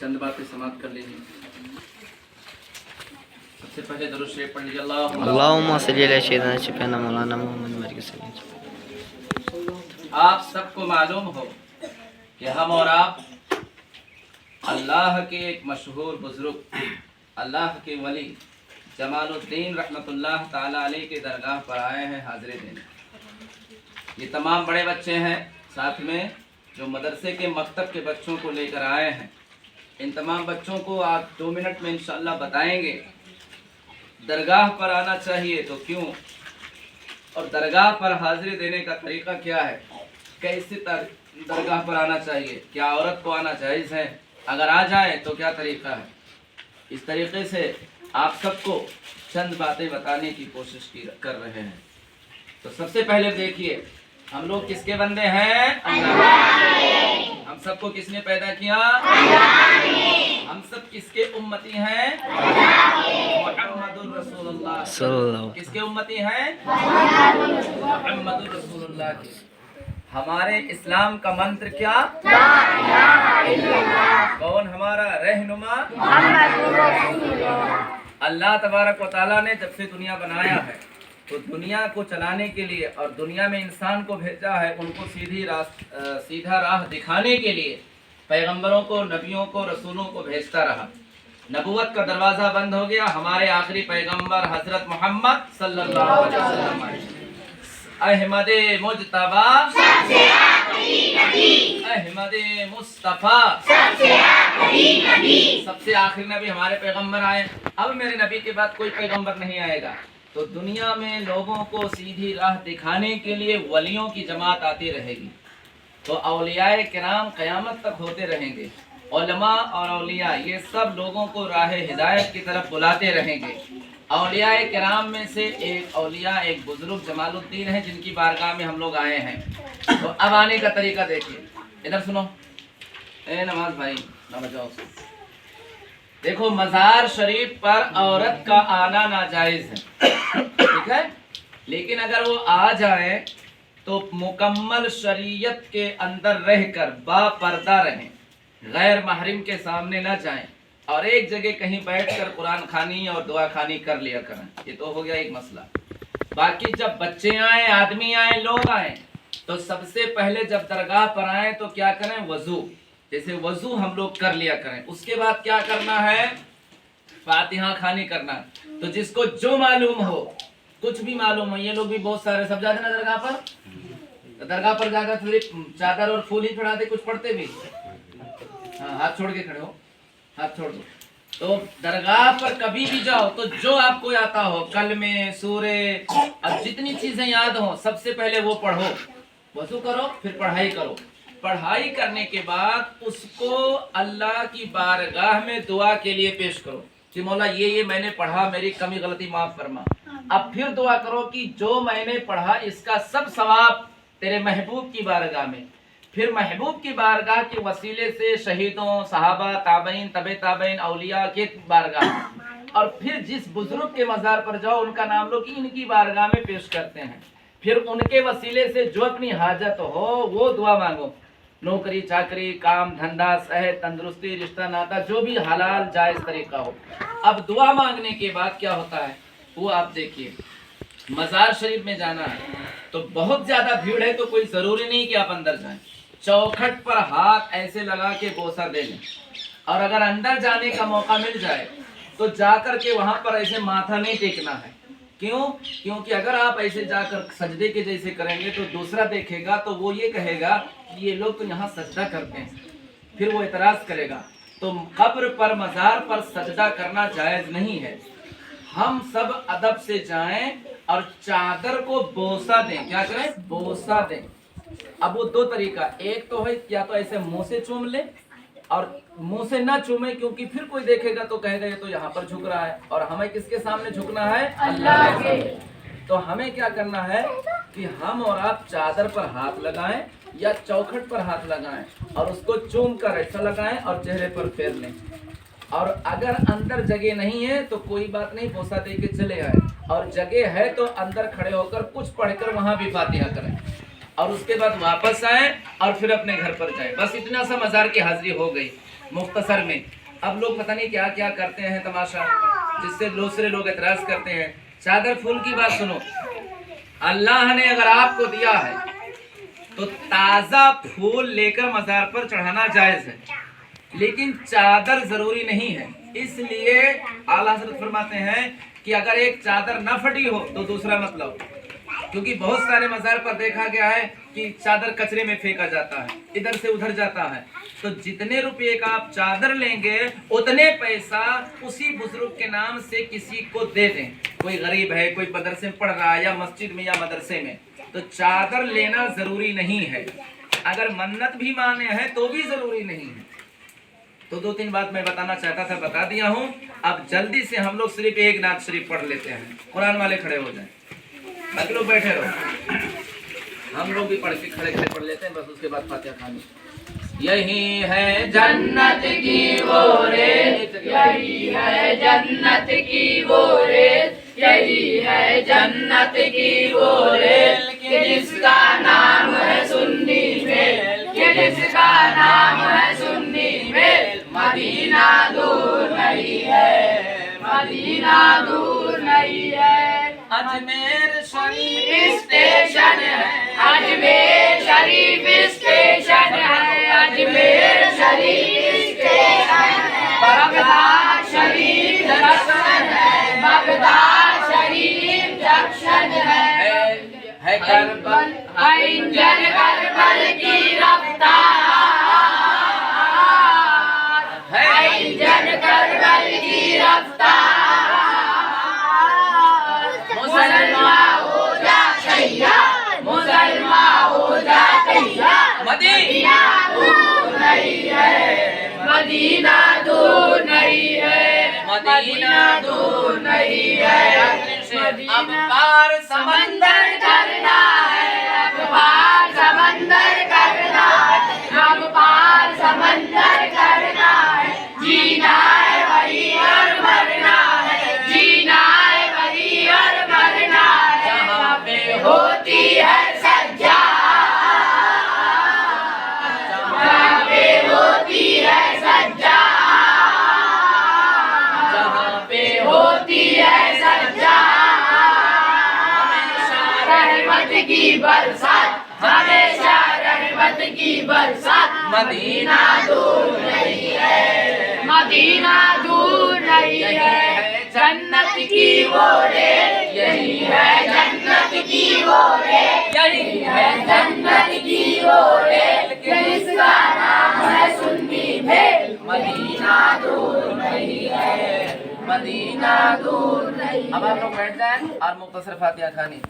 चंद बातें समाप्त कर लीजिए। सबसे पहले दरूद शरीफ पढ़ लीजिए। अल्लाहुम्मा सल्ली अला सय्यिदना शफीना मौलाना मोहम्मद मरियम। आप सबको मालूम हो कि हम और आप अल्लाह के एक मशहूर बुजुर्ग, अल्लाह के वली जमालुद्दीन रहमतुल्लाह ताला अलैह के दरगाह पर आए हैं हाजिरी देने। ये तमाम बड़े बच्चे हैं, साथ में जो मदरसे के मकतब के बच्चों को लेकर आए हैं। इन तमाम बच्चों को आप 2 मिनट में इंशाअल्लाह बताएंगे दरगाह पर आना चाहिए तो क्यों, और दरगाह पर हाजिरी देने का तरीका क्या है, कैसे दरगाह पर आना चाहिए, क्या औरत को आना जायज़ है, अगर आ जाए तो क्या तरीका है। इस तरीके से आप सबको चंद बातें बताने की कोशिश कर रहे हैं। तो सबसे पहले देखिए, हम लोग किसके बंदे हैं? अल्लाह। हम सबको किसने पैदा किया? हम सब किसके उम्मती हैं? मुहम्मदुर रसूलुल्लाह। किसके उम्मती हैं? मुहम्मदुर रसूलुल्लाह के। हमारे इस्लाम का मंत्र क्या? कौन हमारा रहनुमा? अल्लाह तबारक व तआला ने जब से दुनिया बनाया है तो दुनिया को चलाने के लिए और दुनिया में इंसान को भेजा है, उनको सीधा राह दिखाने के लिए पैगंबरों को, नबियों को, रसूलों को भेजता रहा। नबूवत का दरवाज़ा बंद हो गया, हमारे आखिरी पैगंबर हजरत मोहम्मद सल्लल्लाहु अलैहि वसल्लम अहमद मुज्तबा अहमद मुस्तफ़ा सबसे आखिरी नबी हमारे पैगंबर आए। अब मेरे नबी के बाद कोई पैगंबर नहीं आएगा। तो दुनिया में लोगों को सीधी राह दिखाने के लिए वलियों की जमात आती रहेगी। तो औलियाए किराम क़यामत तक होते रहेंगे। उलमा और औलिया ये सब लोगों को राह हिदायत की तरफ बुलाते रहेंगे। औलियाए किराम में से एक औलिया, एक बुजुर्ग जमालुद्दीन है, जिनकी बारगाह में हम लोग आए हैं। तो अब आने का तरीका देखिए, इधर सुनो, ए नमाज भाई ना बजाओ। देखो, मज़ार शरीफ पर औरत का आना नाजायज़ है, ठीक है, लेकिन अगर वो आ जाए तो मुकम्मल शरीयत के अंदर रहकर बापर्दा रहें, गैर महरम के सामने न जाएं और एक जगह कहीं बैठकर कुरान खानी और दुआ खानी कर लिया करें। ये तो हो गया एक मसला। बाकी जब बच्चे आए, आदमी आए, लोग आए, तो सबसे पहले जब दरगाह पर आए तो क्या करें? वजू, जैसे वजू हम लोग कर लिया करें। उसके बाद क्या करना है? फातिहा खानी करना। तो जिसको जो मालूम हो, कुछ भी मालूम हो, ये लोग भी बहुत सारे सब जाते ना दरगाह पर, तो दरगाह पर जाकर थोड़ी चादर और फूल ही चढ़ाते, कुछ पढ़ते भी। हाँ, हाथ छोड़ के खड़े हो, हाथ छोड़ दो। तो दरगाह पर कभी भी जाओ तो जो आपको आता हो, कलमे, सूरे, अब जितनी चीजें याद हो, सबसे पहले वो पढ़ो, वजू करो, फिर पढ़ाई करो। पढ़ाई करने के बाद उसको अल्लाह की बारगाह में दुआ के लिए पेश करो कि मौला ये मैंने पढ़ा, मेरी कमी गलती माफ फरमा। अब फिर दुआ करो कि जो मैंने पढ़ा इसका सब सवाब तेरे महबूब की बारगाह में। फिर महबूब की बारगाह के वसीले से शहीदों, सहाबा, ताबईन, तबे ताबईन, औलिया के बारगाह में, और फिर जिस बुजुर्ग के मज़ार पर जाओ उनका नाम लो कि इनकी बारगाह में पेश करते हैं। फिर उनके वसीले से जो अपनी हाजत हो वो दुआ मांगो, नौकरी चाकरी, काम धंधा, सेहत, तंदुरुस्ती, रिश्ता नाता, जो भी हलाल जायज़ तरीका हो। अब दुआ मांगने के बाद क्या होता है वो आप देखिए। मज़ार शरीफ में जाना है तो बहुत ज़्यादा भीड़ है तो कोई ज़रूरी नहीं कि आप अंदर जाएं। चौखट पर हाथ ऐसे लगा के बोसा दे लें, और अगर अंदर जाने का मौका मिल जाए तो जाकर के वहाँ पर ऐसे माथा नहीं टेकना है। क्यों? क्योंकि अगर आप ऐसे जाकर सजदे के जैसे करेंगे तो दूसरा देखेगा तो वो ये कहेगा कि ये लोग तो यहाँ सजदा करते हैं, फिर वो एतराज़ करेगा। तो कब्र पर, मज़ार पर सजदा करना जायज़ नहीं है। हम सब अदब से जाएं और चादर को बोसा दें। क्या करें? बोसा दें। अब वो दो तरीका, एक तो है या तो ऐसे मुंह से चूम ले, और मुंह से ना चूमे क्योंकि फिर कोई देखेगा तो कहेगा ये तो यहाँ पर झुक रहा है, और हमें किसके सामने झुकना है? अल्लाह के। तो हमें क्या करना है कि हम और आप चादर पर हाथ लगाएं या चौखट पर हाथ लगाएं और उसको चूम कर ऐसा लगाएं और चेहरे पर फेर लें। और अगर अंदर जगह नहीं है तो कोई बात नहीं, बोसा दे के चले आए, और जगह है तो अंदर खड़े होकर कुछ पढ़कर वहां भी फातिहा करें। اور اس کے بعد واپس آئیں اور پھر اپنے گھر پر جائیں. بس اتنا سا مزار کی حاضری ہو گئی مختصر میں. اب لوگ پتہ نہیں کیا کیا کرتے ہیں تماشا، جس سے دوسرے لوگ اعتراض کرتے ہیں. چادر پھول کی بات سنو، اللہ نے اگر آپ کو دیا ہے تو تازہ پھول لے کر مزار پر چڑھانا جائز ہے، لیکن چادر ضروری نہیں ہے. اس لیے اعلیٰ حضرت فرماتے ہیں کہ اگر ایک چادر نہ پھٹی ہو تو دوسرا مت لاؤ، کیونکہ بہت سارے مزار پر دیکھا گیا ہے کہ چادر کچرے میں پھینکا جاتا ہے، ادھر سے ادھر جاتا ہے. تو جتنے روپے کا آپ چادر لیں گے اتنے پیسہ اسی بزرگ کے نام سے کسی کو دے دیں. کوئی غریب ہے، کوئی مدرسے میں پڑھ رہا ہے یا مسجد میں یا مدرسے میں، تو چادر لینا ضروری نہیں ہے. اگر منت بھی مانے ہیں تو بھی ضروری نہیں ہے. تو 2-3 بات میں بتانا چاہتا تھا، بتا دیا ہوں. اب جلدی سے ہم لوگ صرف ایک نعت شریف پڑھ لیتے ہیں. قرآن والے کھڑے ہو جائیں، باقی لوگ بیٹھے رہو. ہم لوگ بھی پڑھ کے کھڑے پڑھ لیتے ہیں، بس اس کے بعد فاتحہ خوانی. یہی ہے جنت کی وہ ریت، یہی ہے جنت کی وہ ریت، یہی ہے جنت کی وہ ریت کہ جس کا نام ہے سنی میل، کہ جس کا نام ہے سنی میل. مدینہ دور نہیں ہے، مدینہ دور نہیں ہے. اجمیر شریف اسٹیشن ہے، اجمیر شریف اسٹیشن ہے، اجمیر شریف اسٹیشن ہے. بغداد شریف جنکشن ہے، بغداد شریف جنکشن ہے. کربل انجن کربل کی رفتار، ہے انجن کربل کی رفتار. مسلمان ہو جا تیار، مسلمان ہو جا تیار. مدینہ دور نہیں ہے، مدینہ دور نہیں ہے، مدینہ دور نہیں ہے. اب پار سمندر کرنا ہے، اب پار سمندر کرنا ہے، اب پار سمندر کرنا ہے. جینا ہے وہی اور مرنا ہے، جینا ہے وہی اور مرنا ہے. جہاں پہ ہوتی ہے سجا، جہاں پہ ہوتی ہے سجا، جہاں پہ ہوتی ہے سجا. رحمت کی برسات، ہمیشہ رحمت کی برسات. مدینہ دور نہیں ہے، مدینہ دور نہیں ہے. جنت کی وہ ریت، یہی ہے جنت کی وہ ریت، یہی ہے جنت کی وہ ریت کہ جس کا نام ہے سنی میل. مدینہ دور نہیں ہے، مدینہ دور نہیں. اب آپ لوگ بیٹھ جائیں اور مختصر فاتحہ خوانی.